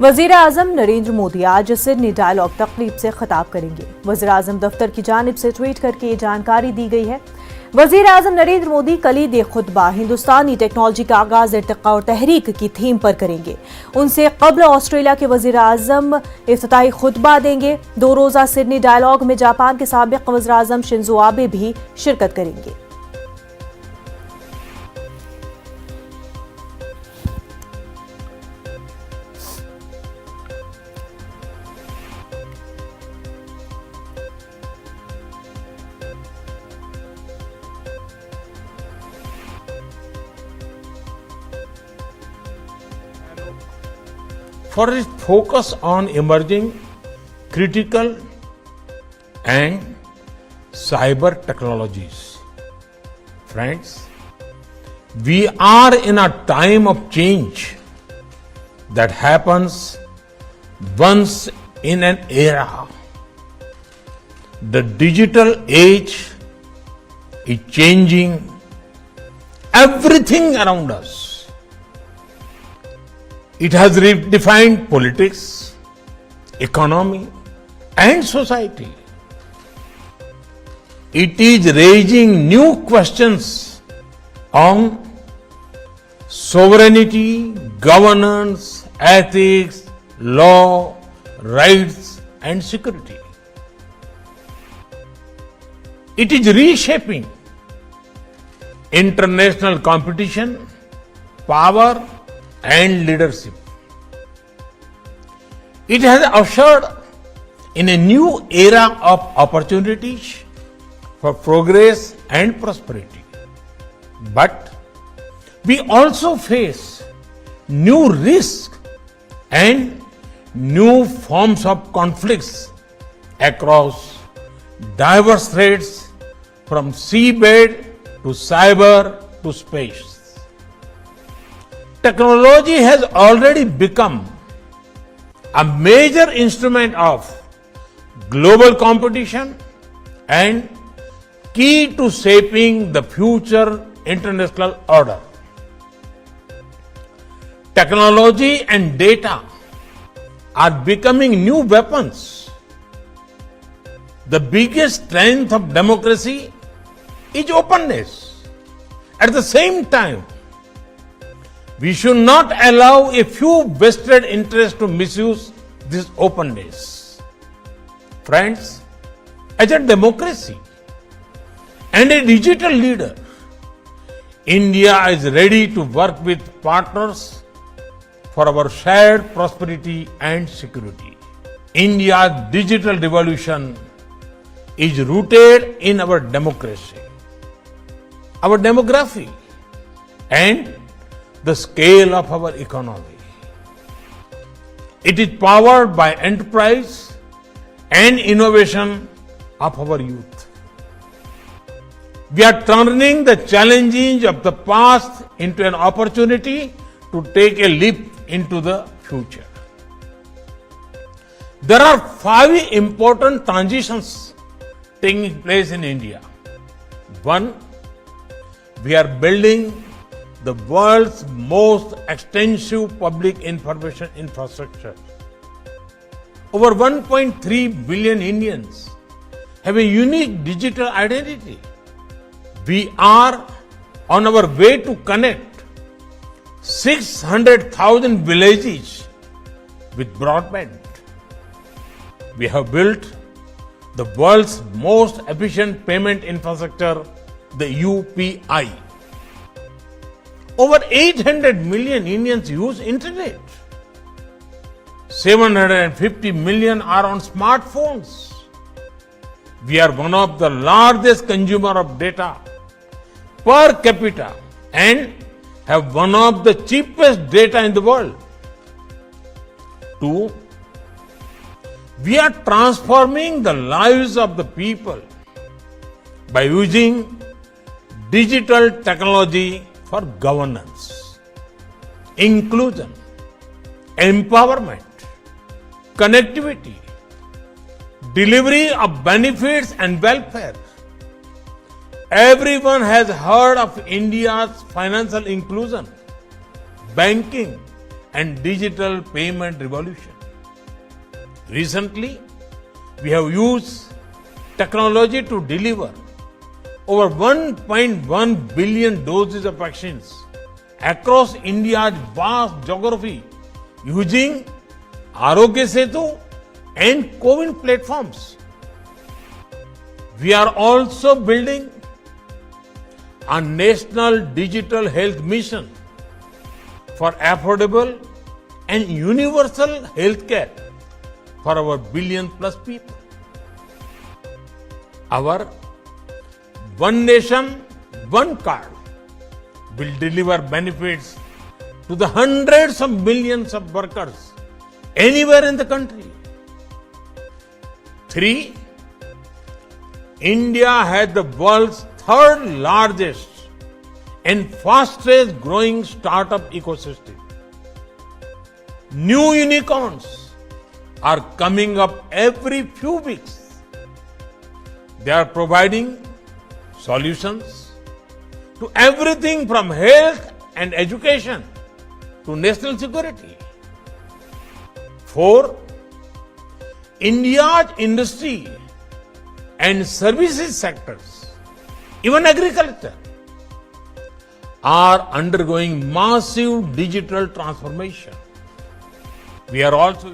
वजीर आजम नरेंद्र मोदी आज Sydney dialogue तकरीब से खिताब करेंगे। वजीर आजम दफ्तर की जानिब से ट्वीट करके ये जानकारी दी गई है। वजीर आजम नरेंद्र मोदी कलीद खुतबा हिंदुस्तानी टेक्नोलॉजी का आगाज, इर्तिका और तहरीक की थीम पर करेंगे। उनसे कबल ऑस्ट्रेलिया के वजीर आजम इफ्तिताही खुतबा देंगे। 2 रोजा सिडनी डायलॉग में जापान के साबिक वजीर आजम शिंजो आबे भी शिरकत करेंगे। For its focus on emerging critical and cyber technologies. Friends, we are in a time of change that happens once in an era. The digital age is changing everything around us. It has redefined politics, economy, and society. It is raising new questions on sovereignty, governance, ethics, law, rights, and security. It is reshaping international competition, power, and leadership. It has ushered in a new era of opportunities for progress and prosperity. But we also face new risks and new forms of conflicts across diverse threats, from seabed to cyber to space. Technology has already become a major instrument of global competition and key to shaping the future international order. Technology and data are becoming new weapons. The biggest strength of democracy is openness. At the same time, we should not allow a few vested interests to misuse this openness. Friends, as a democracy and a digital leader, India is ready to work with partners for our shared prosperity and security. India's digital revolution is rooted in our democracy, our demography, and the scale of our economy. It is powered by enterprise and innovation of our youth. We are turning the challenges of the past into an opportunity to take a leap into the future. There are 5 important transitions taking place in India. 1, we are building the world's most extensive public information infrastructure. Over 1.3 billion Indians have a unique digital identity. We are on our way to connect 600,000 villages with broadband. We have built the world's most efficient payment infrastructure, the UPI. Over 800 million Indians use internet. 750 million are on smartphones. We are one of the largest consumer of data per capita and have one of the cheapest data in the world. 2, we are transforming the lives of the people by using digital technology for governance, inclusion, empowerment, connectivity, delivery of benefits and welfare. Everyone has heard of India's financial inclusion, banking, and digital payment revolution. Recently, we have used technology to deliver over 1.1 billion doses of vaccines across India's vast geography using Arogya Setu and COVID platforms. We are also building a national digital health mission for affordable and universal healthcare for our billion plus people. Our One Nation, One Card will deliver benefits to the hundreds of millions of workers anywhere in the country. 3. India has the world's third largest and fastest growing startup ecosystem. New unicorns are coming up every few weeks. They are providing solutions to everything from health and education to national security. 4. India's industry and services sectors, even agriculture, are undergoing massive digital transformation. We are also